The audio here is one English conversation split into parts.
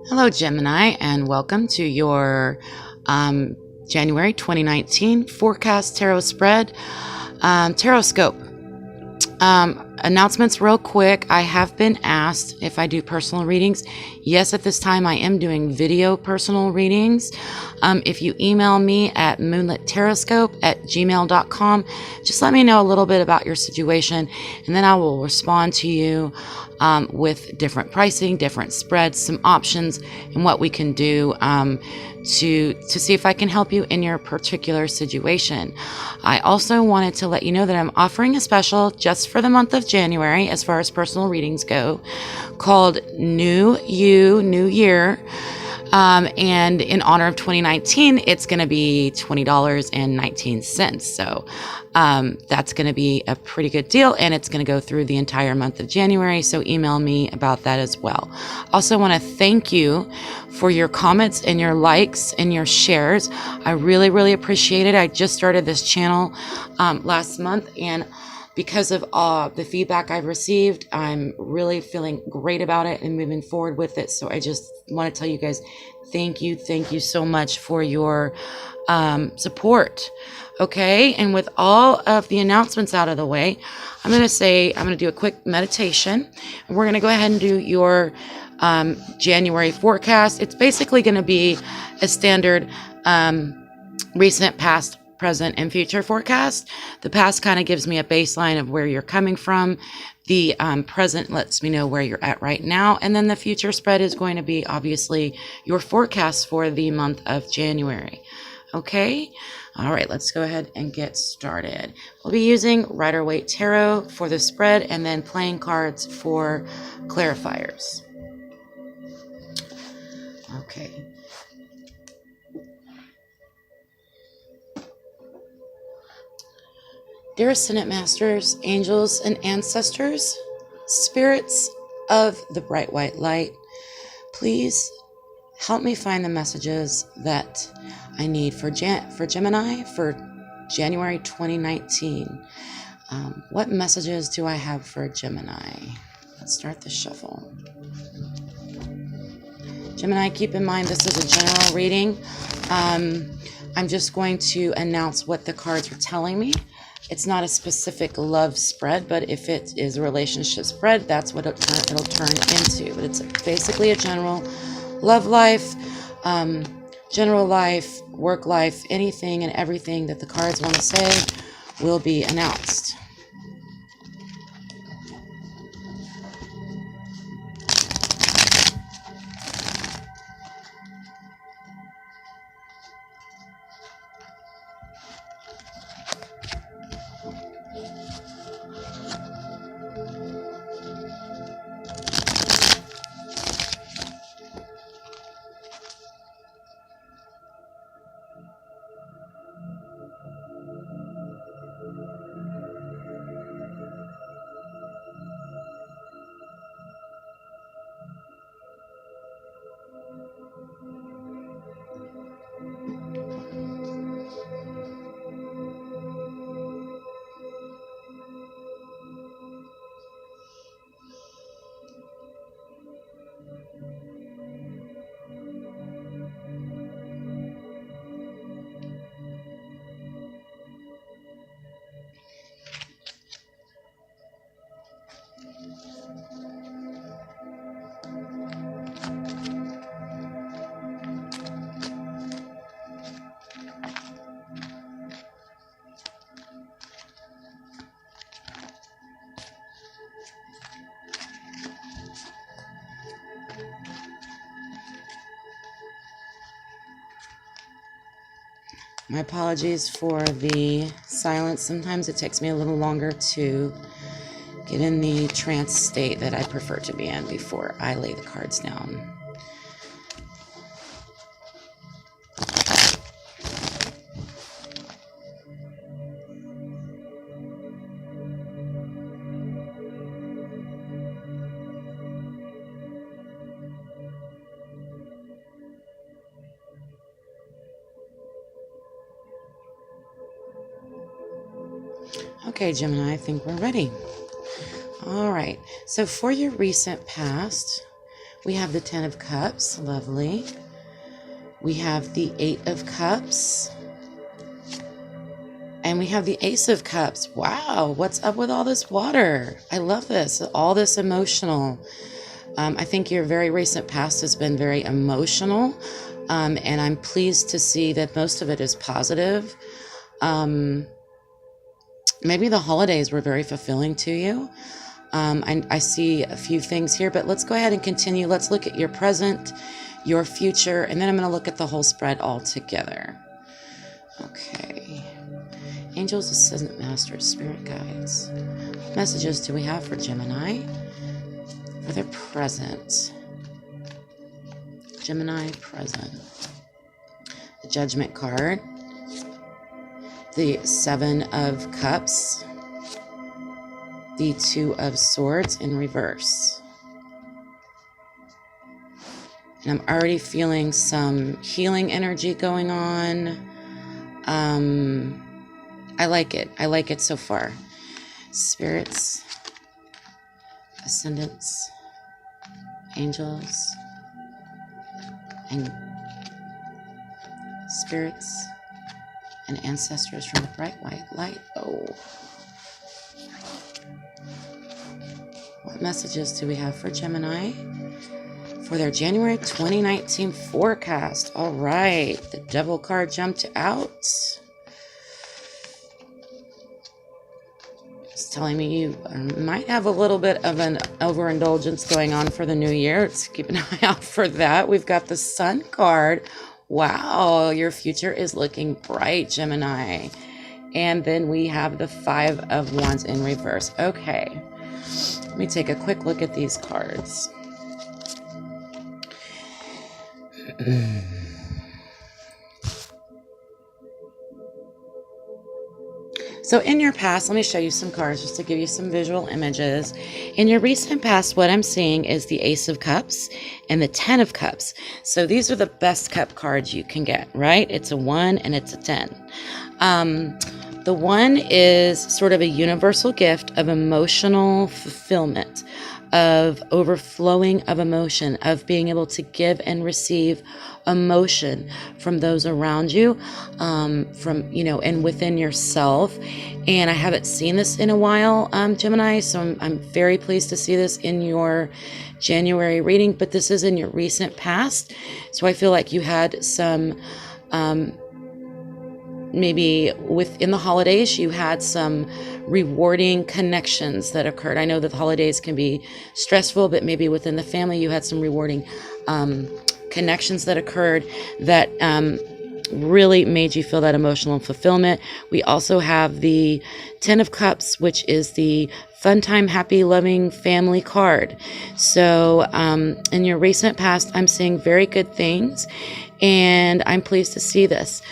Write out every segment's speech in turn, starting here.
Hello, Gemini, and welcome to your January 2019 forecast tarot spread, tarot scope. Announcements real quick. I have been asked if I do personal readings. Yes, at this time I am doing video personal readings. If you email me at moonlittaroscope@gmail.com, just let me know a little bit about your situation, and then I will respond to you with different pricing, different spreads, some options, and what we can do to see if I can help you in your particular situation. I also wanted to let you know that I'm offering a special just for the month of January as far as personal readings go, called New You, New Year. And in honor of 2019, it's going to be $20.19. So that's going to be a pretty good deal, and it's going to go through the entire month of January. So email me about that as well. Also want to thank you for your comments and your likes and your shares. I really, really appreciate it. I just started this channel last month, and because of the feedback I've received, I'm really feeling great about it and moving forward with it. So I just want to tell you guys, thank you so much for your support. Okay, and with all of the announcements out of the way, I'm going to do a quick meditation. We're going to go ahead and do your January forecast. It's basically going to be a standard recent, past, present, and future forecast. The past kind of gives me a baseline of where you're coming from. The present lets me know where you're at right now. And then the future spread is going to be obviously your forecast for the month of January. Okay? All right, let's go ahead and get started. We'll be using Rider-Waite Tarot for the spread and then playing cards for clarifiers. Okay. Dear Ascendant Masters, angels, and ancestors, spirits of the bright white light, please help me find the messages that I need for Gemini for January 2019. What messages do I have for Gemini? Let's start the shuffle. Gemini, keep in mind this is a general reading. I'm just going to announce what the cards are telling me. It's not a specific love spread, but if it is a relationship spread, that's what it'll turn into. But it's basically a general love life, general life, work life, anything and everything that the cards want to say will be announced. My apologies for the silence. Sometimes it takes me a little longer to get in the trance state that I prefer to be in before I lay the cards down. Okay, Gemini, I think we're ready. All right, so for your recent past, We have the Ten of Cups. Lovely. We have the Eight of Cups. And we have the Ace of Cups. Wow, what's up with all this water? I love this. All this emotional. I think your very recent past has been very emotional. And I'm pleased to see that most of it is positive. Maybe the holidays were very fulfilling to you. I see a few things here, but let's go ahead and continue. Let's look at your present, your future, and then I'm going to look at the whole spread all together. Okay. Angels, Assistant Masters, Spirit Guides. What messages do we have for Gemini for their present? Gemini present. The Judgment card. The Seven of Cups. The Two of Swords in reverse. And I'm already feeling some healing energy going on. I like it. I like it so far. Spirits, ascendants, angels, and spirits and ancestors from the bright white light. Oh. What messages do we have for Gemini for their January 2019 forecast? All right. The Devil card jumped out. It's telling me you might have a little bit of an overindulgence going on for the new year. Let's keep an eye out for that. We've got the Sun card. Wow, your future is looking bright, Gemini. And then we have the Five of Wands in reverse. Okay, let me take a quick look at these cards. So in your past, let me show you some cards just to give you some visual images. In your recent past, what I'm seeing is the Ace of Cups and the Ten of Cups. So these are the best cup cards you can get, right? It's a 1 and it's a 10. The 1 is sort of a universal gift of emotional fulfillment, of overflowing of emotion, of being able to give and receive emotion from those around you, from, you know, and within yourself. And I haven't seen this in a while, Gemini, so I'm very pleased to see this in your January reading, but this is in your recent past. So I feel like you had some, maybe within the holidays, you had some rewarding connections that occurred. I know that the holidays can be stressful, but maybe within the family, you had some rewarding connections that occurred that really made you feel that emotional fulfillment. We also have the Ten of Cups, which is the fun time, happy, loving family card. So in your recent past, I'm seeing very good things, and I'm pleased to see this.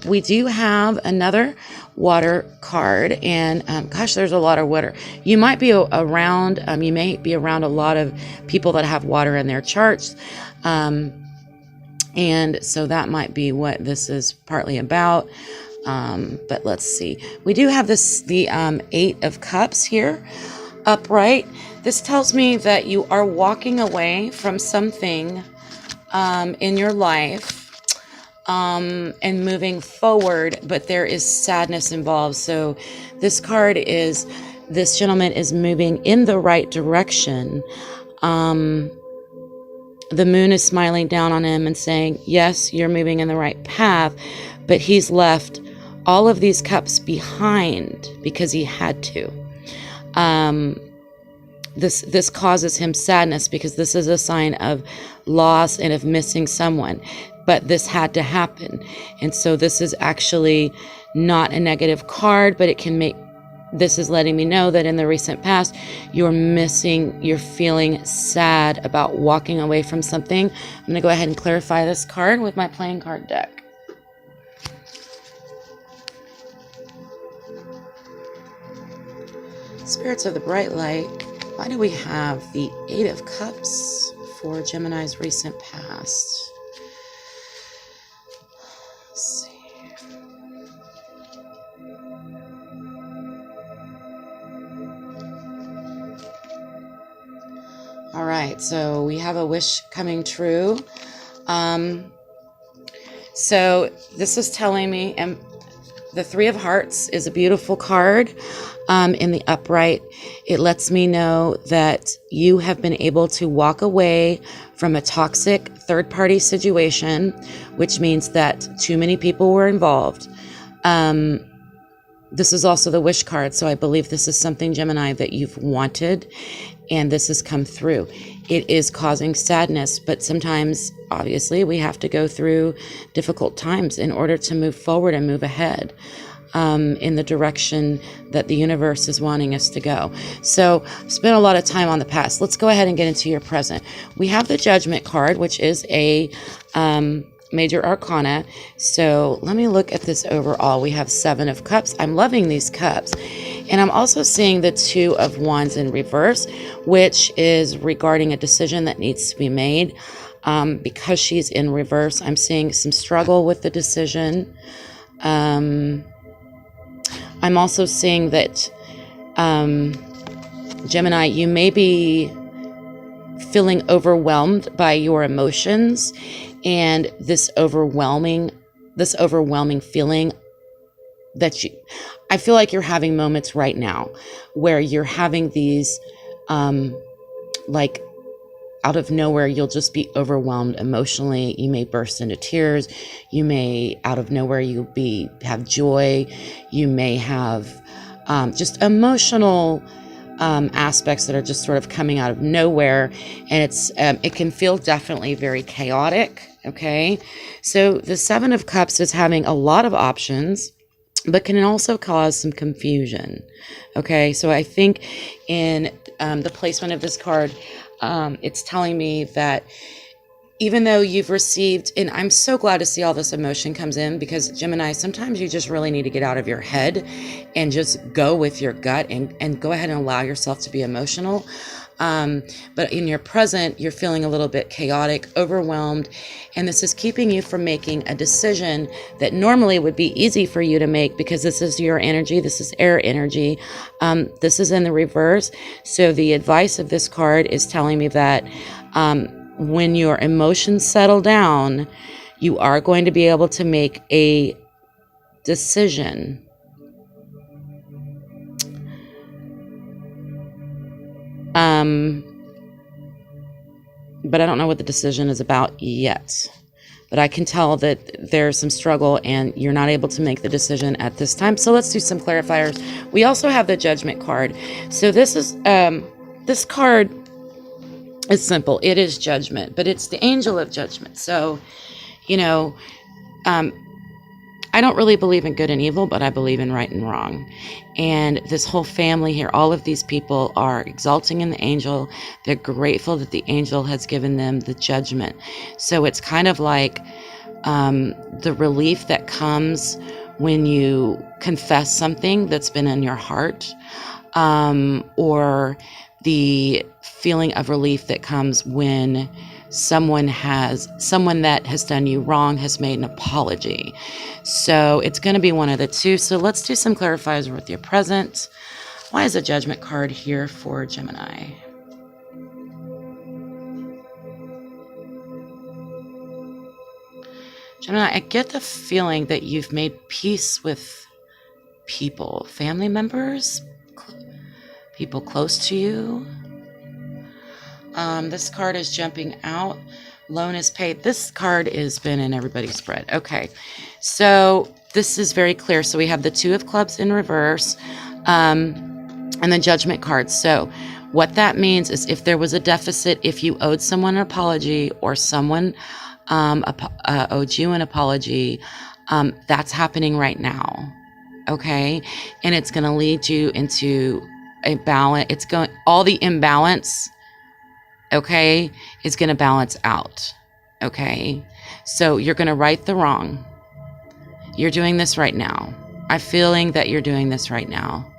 We do have another water card, and gosh, there's a lot of water. You might be around, you may be around a lot of people that have water in their charts. And so that might be what this is partly about. But let's see. We do have the Eight of Cups here upright. This tells me that you are walking away from something in your life and moving forward, but there is sadness involved. So this card is, this gentleman is moving in the right direction. The moon is smiling down on him and saying, yes, you're moving in the right path, but he's left all of these cups behind because he had to. This causes him sadness because this is a sign of loss and of missing someone, but this had to happen. And so this is actually not a negative card, but it can make, this is letting me know that in the recent past, you're feeling sad about walking away from something. I'm going to go ahead and clarify this card with my playing card deck. Spirits of the bright light, why do we have the Eight of Cups for Gemini's recent past? Let's see. All right, right, so we have a wish coming true. So this is telling me, and the Three of Hearts is a beautiful card in the upright. It lets me know that you have been able to walk away from a toxic third-party situation, which means that too many people were involved. This is also the wish card, so I believe this is something, Gemini, that you've wanted, and this has come through. It is causing sadness, but sometimes, obviously, we have to go through difficult times in order to move forward and move ahead in the direction that the universe is wanting us to go. So, spend a lot of time on the past. Let's go ahead and get into your present. We have the Judgment card, which is a major arcana. So let me look at this overall. We have Seven of Cups. I'm loving these cups. And I'm also seeing the Two of Wands in reverse, which is regarding a decision that needs to be made. Because she's in reverse, I'm seeing some struggle with the decision. I'm also seeing that, Gemini, you may be feeling overwhelmed by your emotions, and this overwhelming feeling that I feel like you're having moments right now where you're having these, like out of nowhere, you'll just be overwhelmed emotionally. You may burst into tears. You may, out of nowhere, have joy. You may have just emotional aspects that are just sort of coming out of nowhere, and it can feel definitely very chaotic. Okay, so the Seven of Cups is having a lot of options, but can also cause some confusion. Okay, so I think in the placement of this card, it's telling me that even though you've received, and I'm so glad to see all this emotion comes in, because Gemini, sometimes you just really need to get out of your head and just go with your gut and go ahead and allow yourself to be emotional. But in your present, you're feeling a little bit chaotic, overwhelmed, and this is keeping you from making a decision that normally would be easy for you to make, because this is your energy, this is air energy, this is in the reverse. So the advice of this card is telling me that when your emotions settle down, you are going to be able to make a decision. But I don't know what the decision is about yet. But I can tell that there's some struggle and you're not able to make the decision at this time. So let's do some clarifiers. We also have the Judgment card. So this is this card is simple. It is judgment, but it's the angel of judgment. So, you know, I don't really believe in good and evil, but I believe in right and wrong. And this whole family here, all of these people are exalting in the angel. They're grateful that the angel has given them the judgment. So it's kind of like the relief that comes when you confess something that's been in your heart, or the feeling of relief that comes when someone that has done you wrong has made an apology. So it's going to be one of the two. So let's do some clarifiers with your present. Why is a Judgment card here for Gemini? Gemini, I get the feeling that you've made peace with people, family members, people close to you. This card is jumping out. Loan is paid. This card has been in everybody's spread. Okay, so this is very clear. So we have the Two of Clubs in reverse, and the Judgment card. So what that means is if there was a deficit, if you owed someone an apology or someone owed you an apology, that's happening right now. Okay, and it's going to lead you into a balance. All the imbalance, okay, is going to balance out. Okay, so you're going to right the wrong. You're doing this right now. I'm feeling that you're doing this right now.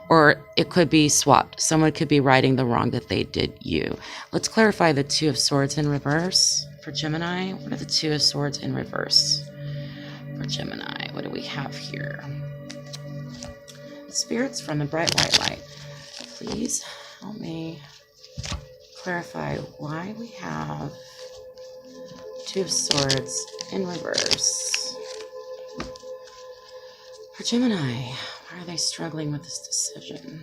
Or it could be swapped. Someone could be righting the wrong that they did you. Let's clarify the Two of Swords in reverse for Gemini. What are the Two of Swords in reverse for Gemini? What do we have here? Spirits from the bright white light, please help me clarify why we have Two of Swords in reverse. For Gemini, why are they struggling with this decision?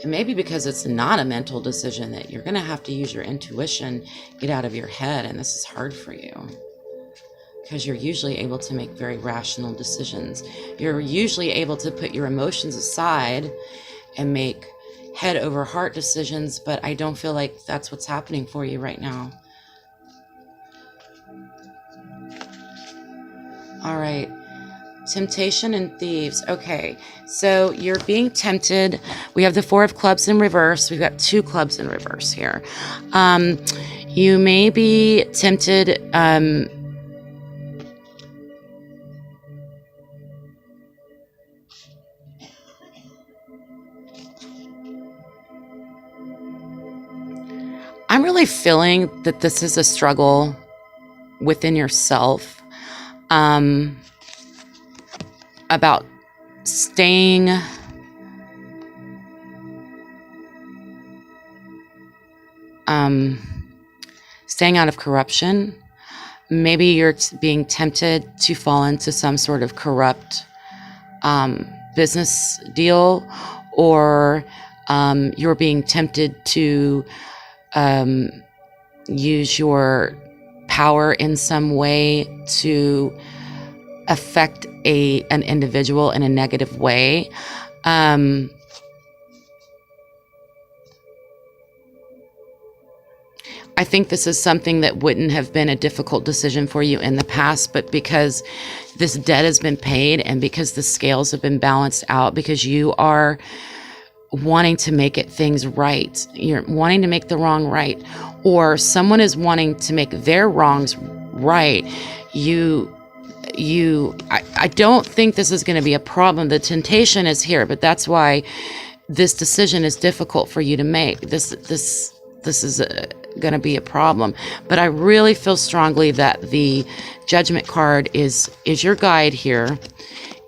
And maybe because it's not a mental decision, that you're going to have to use your intuition, get out of your head, and this is hard for you. Because you're usually able to make very rational decisions. You're usually able to put your emotions aside and make head over heart decisions, but I don't feel like that's what's happening for you right now. All right. Temptation and thieves. Okay, so you're being tempted. We have the Four of Clubs in reverse. We've got two clubs in reverse here. You may be tempted. I'm really feeling that this is a struggle within yourself. About staying out of corruption. Maybe you're being tempted to fall into some sort of corrupt business deal, or you're being tempted to use your power in some way to affect an individual in a negative way. I think this is something that wouldn't have been a difficult decision for you in the past, but because this debt has been paid and because the scales have been balanced out, because you are wanting to make things right, you're wanting to make the wrong right, or someone is wanting to make their wrongs right, I don't think this is going to be a problem. The temptation is here, but that's why this decision is difficult for you to make. This is going to be a problem. But I really feel strongly that the Judgment card is your guide here,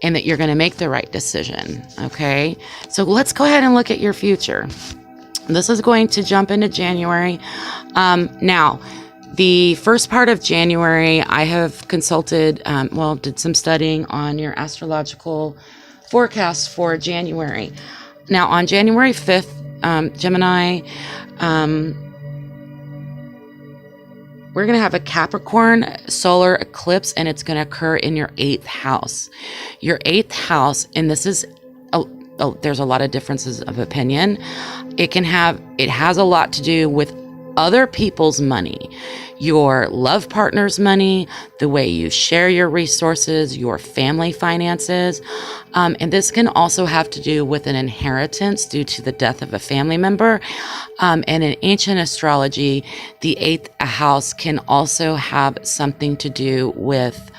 and that you're going to make the right decision. Okay, so let's go ahead and look at your future. This is going to jump into January. Now, the first part of January, I have consulted, did some studying on your astrological forecast for January. Now, on January 5th, Gemini, we're going to have a Capricorn solar eclipse, and it's going to occur in your 8th house. Your 8th house, and this is, there's a lot of differences of opinion. It has a lot to do with other people's money, your love partner's money, the way you share your resources, your family finances. And this can also have to do with an inheritance due to the death of a family member. And in ancient astrology, the 8th house can also have something to do with,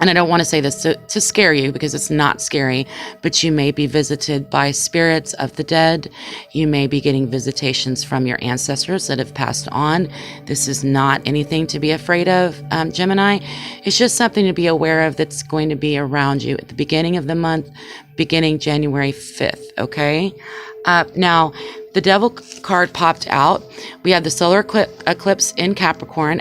and I don't want to say this to scare you, because it's not scary, but you may be visited by spirits of the dead. You may be getting visitations from your ancestors that have passed on. This is not anything to be afraid of, Gemini. It's just something to be aware of that's going to be around you at the beginning of the month, beginning January 5th, okay? Now, the Devil card popped out. We have the solar eclipse in Capricorn.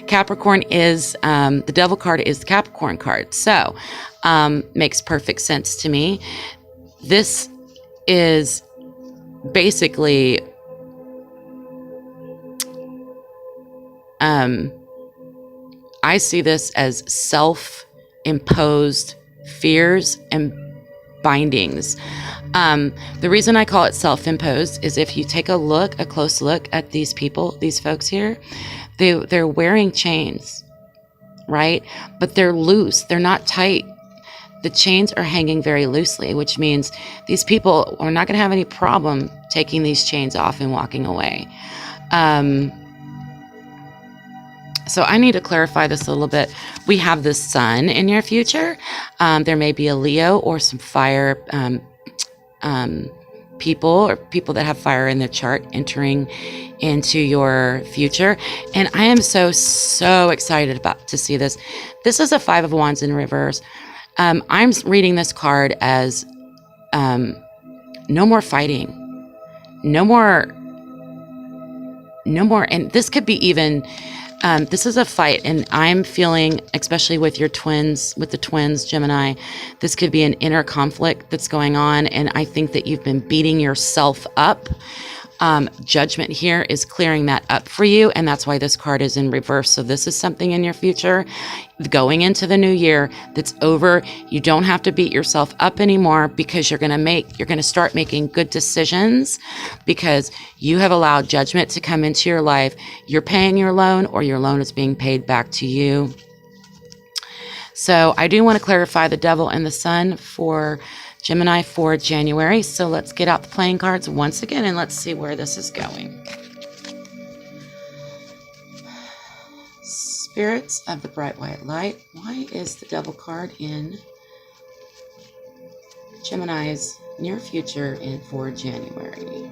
Capricorn is, the Devil card is the Capricorn card. So, makes perfect sense to me. This is basically, I see this as self-imposed fears and bindings. The reason I call it self-imposed is if you take a close look at these people, these folks here, they're wearing chains, right? But they're loose. They're not tight. The chains are hanging very loosely, which means these people are not going to have any problem taking these chains off and walking away. So I need to clarify this a little bit. We have the sun in your future. There may be a Leo or some fire people, or people that have fire in their chart entering into your future. And I am so excited to see this. This is a 5 of Wands in reverse. I'm reading this card as no more fighting, no more, and this could be even, this is a fight, and I'm feeling, especially with your twins, with the twins, Gemini, this could be an inner conflict that's going on, and I think that you've been beating yourself up. Judgment here is clearing that up for you, and that's why this card is in reverse. So this is something in your future going into the new year that's over. You don't have to beat yourself up anymore, because you're going to start making good decisions, because you have allowed judgment to come into your life. You're paying your loan, or your loan is being paid back to you. So I do want to clarify the Devil and the Sun for Gemini for January. So let's get out the playing cards once again, and let's see where this is going. Spirits of the bright white light. Why is the Devil card in Gemini's near future and for January?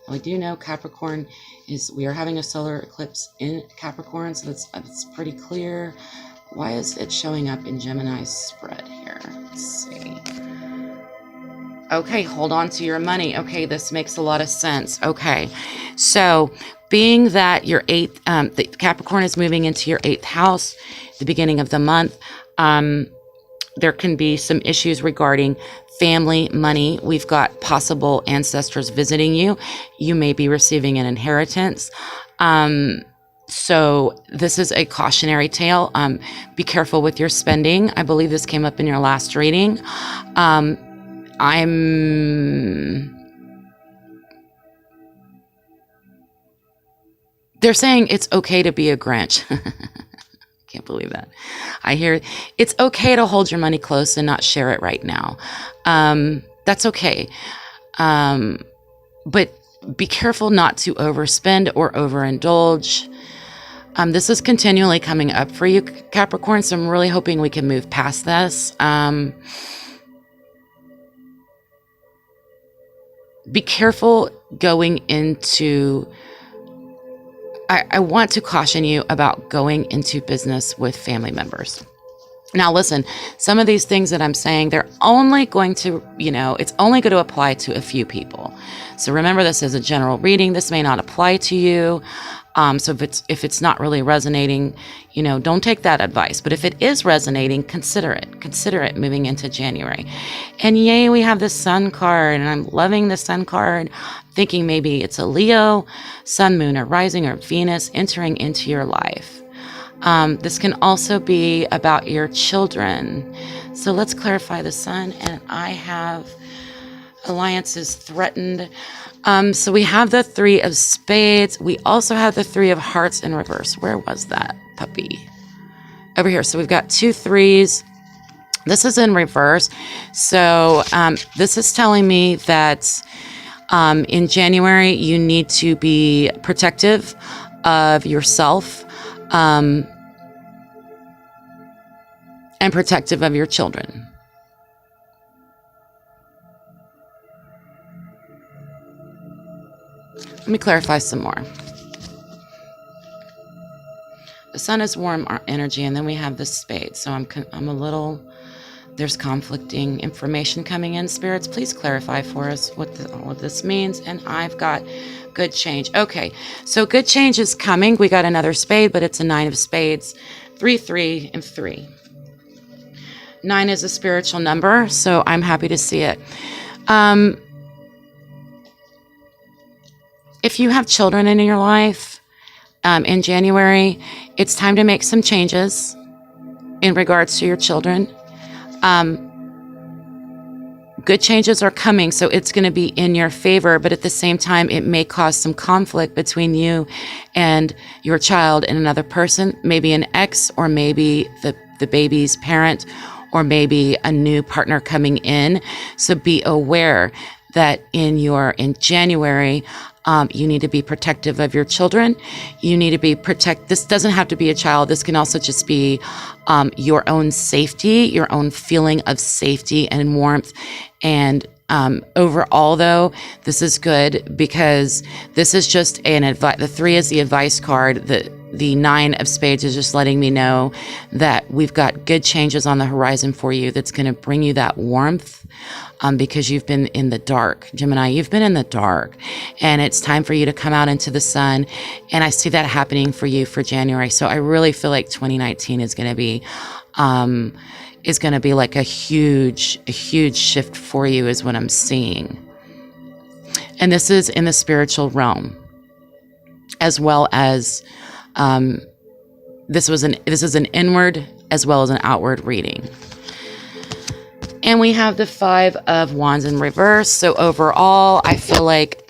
We do know Capricorn we are having a solar eclipse in Capricorn, so that's pretty clear. Why is it showing up in Gemini's spread here? Let's see. Okay, hold on to your money. Okay, this makes a lot of sense. Okay, so being that your the Capricorn is moving into your 8th house, the beginning of the month, there can be some issues regarding family, money. We've got possible ancestors visiting you. You may be receiving an inheritance. So this is a cautionary tale. Be careful with your spending. I believe this came up in your last reading. They're saying it's okay to be a Grinch. Can't believe that. I hear it's okay to hold your money close and not share it right now. That's okay. But be careful not to overspend or overindulge. This is continually coming up for you, Capricorn, so I'm really hoping we can move past this. Be careful going into... I want to caution you about going into business with family members. Now, listen, some of these things that I'm saying, they're only going to, it's only going to apply to a few people. So remember, this is a general reading. This may not apply to you. So if it's not really resonating, don't take that advice. But if it is resonating, consider it moving into January. And yay, we have the Sun card, and I'm loving the Sun card, thinking maybe it's a Leo, Sun, Moon, or Rising, or Venus entering into your life. This can also be about your children. So let's clarify the Sun, and I have alliances threatened. So we have the 3 of Spades. We also have the 3 of Hearts in reverse. Where was that puppy? Over here. So we've got 2 3s. This is in reverse. So this is telling me that in January, you need to be protective of yourself and protective of your children. Let me clarify some more. The Sun is warm energy, and then we have the Spade. So I'm a little, there's conflicting information coming in. Spirits, please clarify for us what all of this means. And I've got good change. Okay, so good change is coming. We got another Spade, but it's a 9 of Spades. 3, 3, and 3. 9 is a spiritual number, so I'm happy to see it. If you have children in your life in January, it's time to make some changes in regards to your children. Good changes are coming, so it's going to be in your favor, but at the same time, it may cause some conflict between you and your child and another person, maybe an ex, or maybe the baby's parent, or maybe a new partner coming in. So be aware that in January, you need to be protective of your children. You need to be this doesn't have to be a child. This can also just be your own safety, your own feeling of safety and warmth, and Overall, though, this is good because this is just an advice. The 3 is the advice card. The 9 of spades is just letting me know that we've got good changes on the horizon for you that's going to bring you that warmth, because you've been in the dark. Gemini, you've been in the dark, and it's time for you to come out into the sun. And I see that happening for you for January. So I really feel like 2019 is going to be like a huge shift for you, is what I'm seeing. And this is in the spiritual realm, as well as this is an inward as well as an outward reading. And we have the 5 of Wands in reverse. So overall, I feel like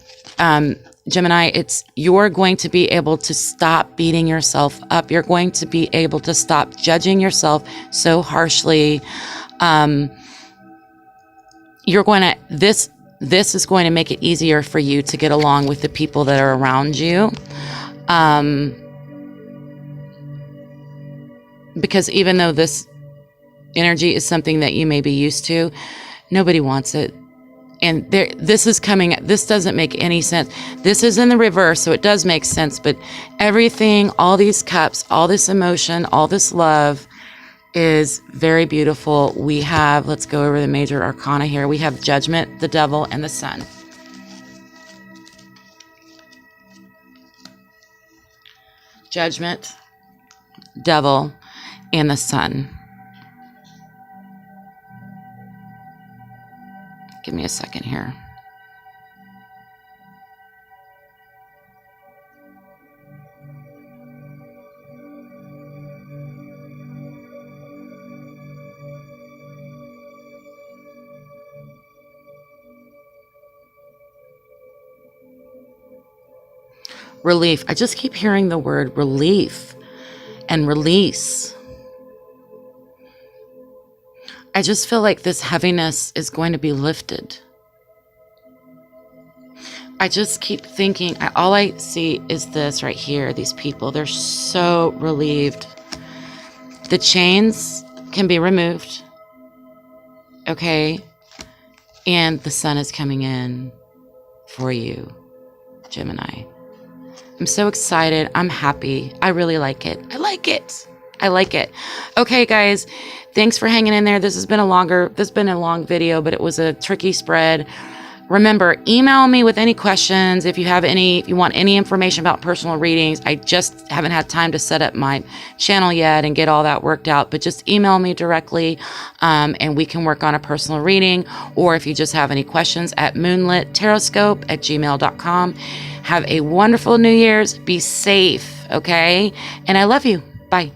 Gemini, you're going to be able to stop beating yourself up. You're going to be able to stop judging yourself so harshly. This is going to make it easier for you to get along with the people that are around you. Because even though this energy is something that you may be used to, nobody wants it. And this doesn't make any sense. This is in the reverse, so it does make sense. But everything, all these cups, all this emotion, all this love is very beautiful. We have, let's go over the major arcana here. We have Judgment, the Devil, and the Sun. Judgment, Devil, and the Sun. Give me a second here. Relief. I just keep hearing the word relief and release. I just feel like this heaviness is going to be lifted. I just keep thinking, all I see is this right here, these people. They're so relieved. The chains can be removed. Okay? And the sun is coming in for you, Gemini. I'm so excited. I'm happy. I really like it. I like it. I like it. Okay, guys. Thanks for hanging in there. This has been a long video, but it was a tricky spread. Remember, email me with any questions if you want any information about personal readings. I just haven't had time to set up my channel yet and get all that worked out, but just email me directly, and we can work on a personal reading. Or if you just have any questions, at moonlittaroscope@gmail.com. Have a wonderful New Year's. Be safe, okay? And I love you. Bye.